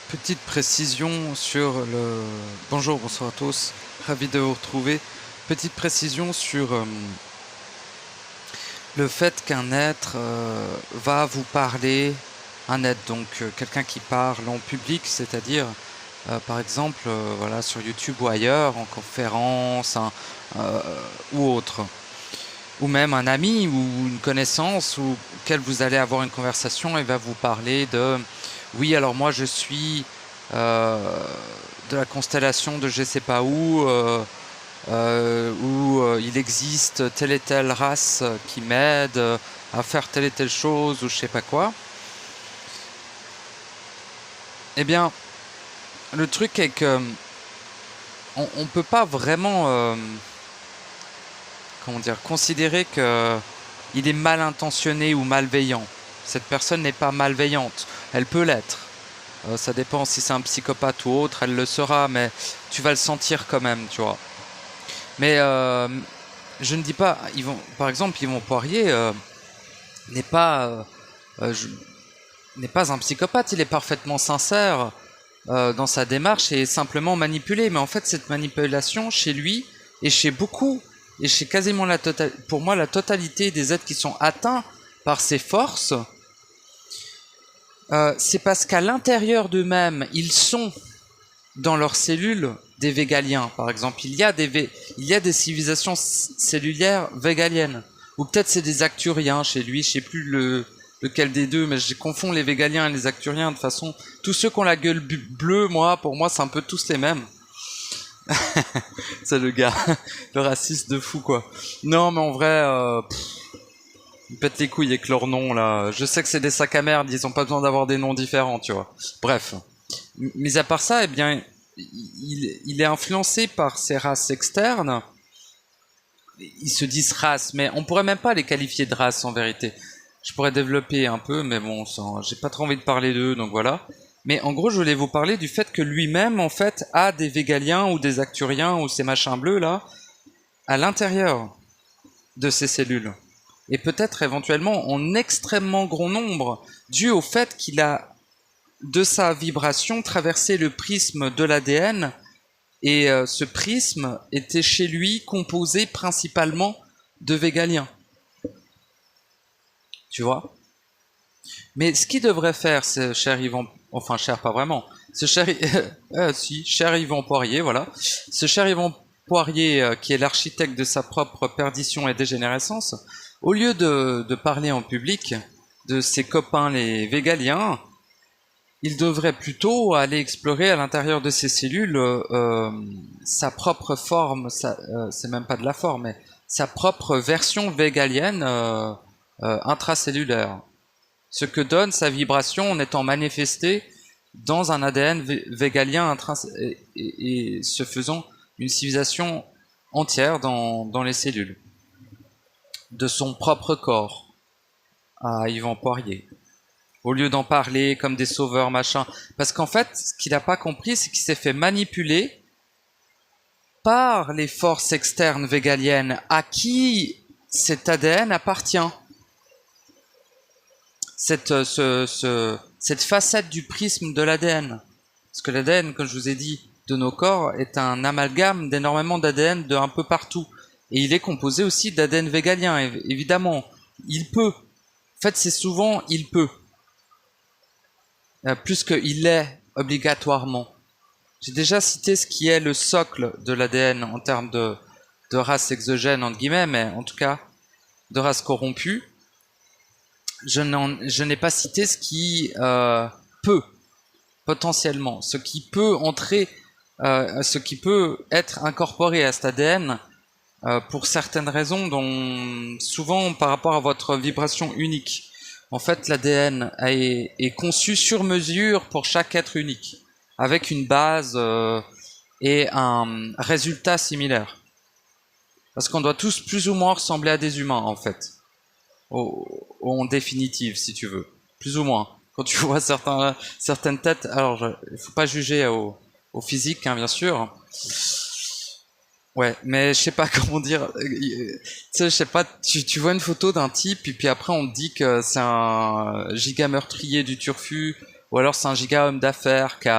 Petite précision sur le... Bonjour, bonsoir à tous, ravi de vous retrouver. Petite précision sur le fait qu'un être va vous parler, un être donc quelqu'un qui parle en public, c'est-à-dire par exemple voilà, sur YouTube ou ailleurs, en conférence ou autre. Ou même un ami ou une connaissance auquel vous allez avoir une conversation et va vous parler de oui, alors moi je suis de la constellation de je sais pas où il existe telle et telle race qui m'aide à faire telle et telle chose ou je sais pas quoi. Eh bien, le truc est que on peut pas vraiment comment dire, considérer que il est mal intentionné ou malveillant. Cette personne n'est pas malveillante. Elle peut l'être. Ça dépend si c'est un psychopathe ou autre, elle le sera, mais tu vas le sentir quand même, tu vois. Mais je ne dis pas, par exemple, Yvon Poirier n'est pas, n'est pas un psychopathe. Il est parfaitement sincère dans sa démarche et simplement manipulé. Mais en fait, cette manipulation chez lui et chez beaucoup et chez quasiment pour moi la totalité des êtres qui sont atteints par ces forces, c'est parce qu'à l'intérieur d'eux-mêmes, ils sont dans leurs cellules des végaliens. Par exemple, il y a des civilisations cellulaires végaliennes. Ou peut-être c'est des acturiens chez lui, je sais plus lequel des deux, mais je confonds les végaliens et les acturiens. De toute façon, tous ceux qui ont la gueule bleue, pour moi, c'est un peu tous les mêmes. C'est le gars, le raciste de fou, quoi. Non, mais en vrai, ils pètent les couilles avec leurs noms, là. Je sais que c'est des sacs à merde, ils ont pas besoin d'avoir des noms différents, tu vois. Bref. Mis à part ça, eh bien, il est influencé par ces races externes. Ils se disent races, mais on pourrait même pas les qualifier de races, en vérité. Je pourrais développer un peu, mais bon, j'ai pas trop envie de parler d'eux, donc voilà. Mais en gros, je voulais vous parler du fait que lui-même, en fait, a des végaliens ou des acturiens ou ces machins bleus, là, à l'intérieur de ses cellules. Et peut-être éventuellement en extrêmement grand nombre, dû au fait qu'il a, de sa vibration, traversé le prisme de l'ADN, et ce prisme était chez lui composé principalement de végaliens. Tu vois ? Mais ce qu'il devrait faire, ce cher Yvan, enfin cher pas vraiment, ce cher, cher Yvan Poirier, voilà, ce cher Yvan Poirier qui est l'architecte de sa propre perdition et dégénérescence, au lieu de parler en public de ses copains les végaliens, il devrait plutôt aller explorer à l'intérieur de ses cellules sa propre forme, c'est même pas de la forme, mais sa propre version végalienne intracellulaire. Ce que donne sa vibration en étant manifestée dans un ADN végalien et se faisant une civilisation entière dans les cellules de son propre corps à Yvan Poirier. Au lieu d'en parler comme des sauveurs, machin. Parce qu'en fait, ce qu'il n'a pas compris, c'est qu'il s'est fait manipuler par les forces externes végaliennes à qui cet ADN appartient. Cette facette du prisme de l'ADN. Parce que l'ADN, comme je vous ai dit, de nos corps est un amalgame d'énormément d'ADN de un peu partout. Et il est composé aussi d'ADN végalien, évidemment. Il peut. En fait, c'est souvent il peut. Plus qu'il est obligatoirement. J'ai déjà cité ce qui est le socle de l'ADN en termes de race exogène, entre guillemets, mais en tout cas, de race corrompue. Je n'ai pas cité ce qui peut, potentiellement, ce qui peut entrer, ce qui peut être incorporé à cet ADN pour certaines raisons, dont souvent par rapport à votre vibration unique. En fait, l'ADN est conçu sur mesure pour chaque être unique, avec une base et un résultat similaire. Parce qu'on doit tous plus ou moins ressembler à des humains, en fait. En définitive, si tu veux. Plus ou moins. Quand tu vois certaines têtes, alors il faut pas juger au physique, hein, bien sûr. Ouais, mais je sais pas comment dire. Tu sais, je sais pas, tu vois une photo d'un type, et puis après on te dit que c'est un giga meurtrier du turfu, Ou alors c'est un giga homme d'affaires qui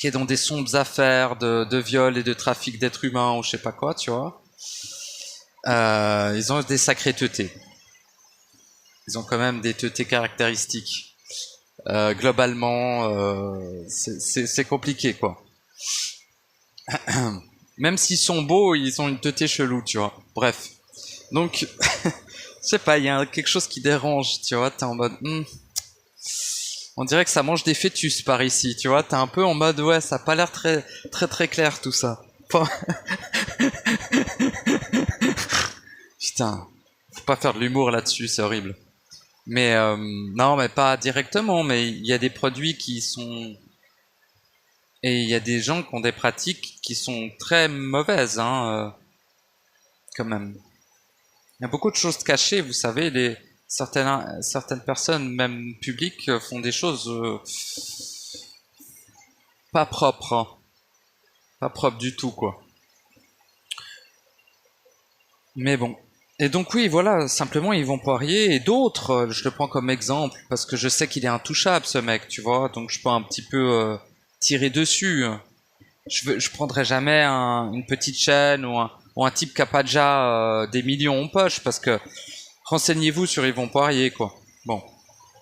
est dans des sombres affaires de viol et de trafic d'êtres humains ou je sais pas quoi, tu vois. Ils ont des sacrés teutés. Ils ont quand même des teutés caractéristiques. Globalement, c'est compliqué, quoi. Même s'ils sont beaux, ils ont une teuté chelou, tu vois. Bref. Donc, je sais pas, il y a quelque chose qui dérange, tu vois. T'es en mode... on dirait que ça mange des fœtus par ici, tu vois. T'es un peu en mode, ouais, ça a pas l'air très, très, très clair, tout ça. Putain, faut pas faire de l'humour là-dessus, c'est horrible. Mais non, mais pas directement, mais il y a des produits qui sont... Et il y a des gens qui ont des pratiques qui sont très mauvaises, hein, quand même. Il y a beaucoup de choses cachées, vous savez, certaines personnes, même publiques, font des choses pas propres, hein. Pas propres du tout, quoi. Mais bon. Et donc oui, voilà, simplement Yvon Poirier et d'autres, je le prends comme exemple, parce que je sais qu'il est intouchable, ce mec, tu vois, donc je peux un petit peu tirer dessus. Je prendrai jamais une petite chaîne ou un type qui a pas déjà des millions en poche, parce que renseignez-vous sur Yvon Poirier, quoi. Bon.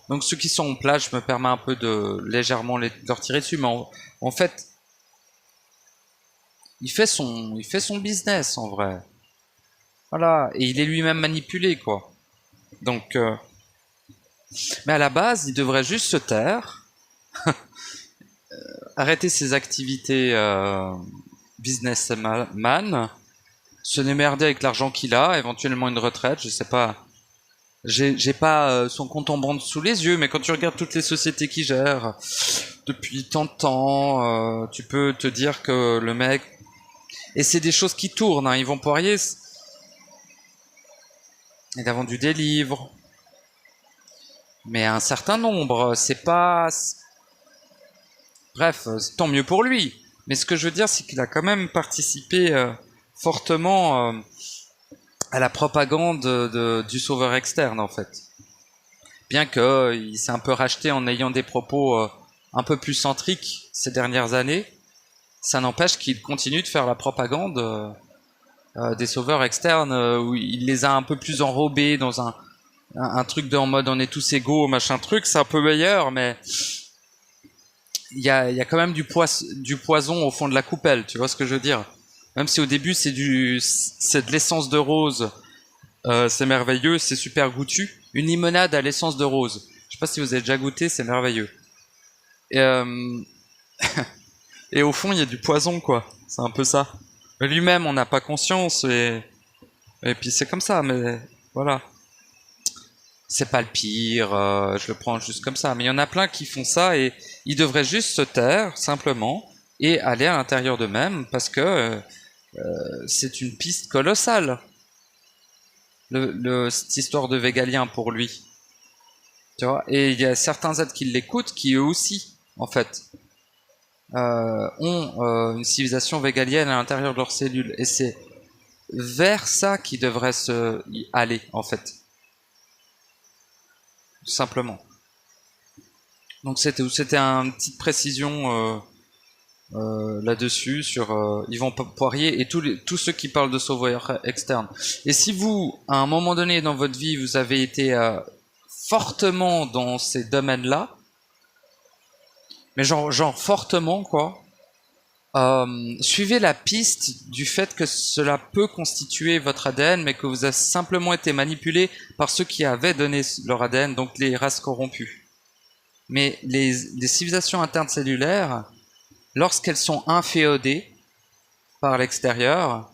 Donc ceux qui sont en place, je me permets un peu de légèrement leur tirer dessus, mais en fait, il fait son business, en vrai. Voilà. Et il est lui-même manipulé, quoi. Donc, mais à la base, il devrait juste se taire, arrêter ses activités businessman, se démerder avec l'argent qu'il a, éventuellement une retraite, je sais pas. J'ai pas son compte en banque sous les yeux, mais quand tu regardes toutes les sociétés qu'il gère depuis tant de temps, tu peux te dire que le mec... Et c'est des choses qui tournent, hein. Yvon Poirier, il a vendu des livres, mais un certain nombre, c'est pas... Bref, tant mieux pour lui. Mais ce que je veux dire, c'est qu'il a quand même participé fortement à la propagande du sauveur externe, en fait. Bien que il s'est un peu racheté en ayant des propos un peu plus centriques ces dernières années, ça n'empêche qu'il continue de faire la propagande des sauveurs externes, où il les a un peu plus enrobés dans un truc de en mode on est tous égaux, machin truc, c'est un peu meilleur, mais il y a quand même du poison au fond de la coupelle, tu vois ce que je veux dire? Même si au début c'est de l'essence de rose, c'est merveilleux, c'est super goûtu. Une limonade à l'essence de rose. Je sais pas si vous avez déjà goûté, c'est merveilleux. Et, et au fond, il y a du poison, quoi. C'est un peu ça. Mais lui-même, on n'a pas conscience, et puis c'est comme ça, mais voilà. C'est pas le pire, je le prends juste comme ça. Mais il y en a plein qui font ça, et ils devraient juste se taire, simplement, et aller à l'intérieur d'eux-mêmes, parce que c'est une piste colossale. Cette histoire de végalien pour lui. Tu vois, et il y a certains êtres qui l'écoutent qui eux aussi, en fait, ont une civilisation végalienne à l'intérieur de leurs cellules. Et c'est vers ça qu'ils devraient aller, en fait. Tout simplement. Donc c'était une petite précision là-dessus sur Yvon Poirier et tous ceux qui parlent de sauveur externe. Et si vous, à un moment donné dans votre vie, vous avez été fortement dans ces domaines-là, mais genre fortement, quoi, suivez la piste du fait que cela peut constituer votre ADN, mais que vous avez simplement été manipulé par ceux qui avaient donné leur ADN, donc les races corrompues. Mais les civilisations internes cellulaires, lorsqu'elles sont inféodées par l'extérieur,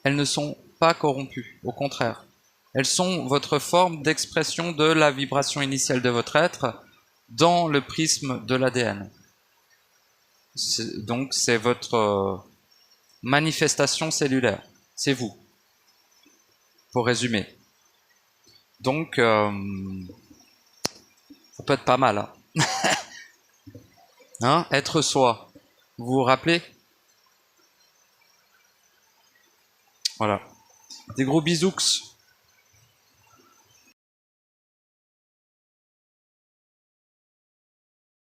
elles ne sont pas corrompues, au contraire. Elles sont votre forme d'expression de la vibration initiale de votre être dans le prisme de l'ADN. Donc c'est votre manifestation cellulaire. C'est vous, pour résumer. Donc, ça peut être pas mal. Hein, hein, être soi. Vous vous rappelez? Voilà. Des gros bisous.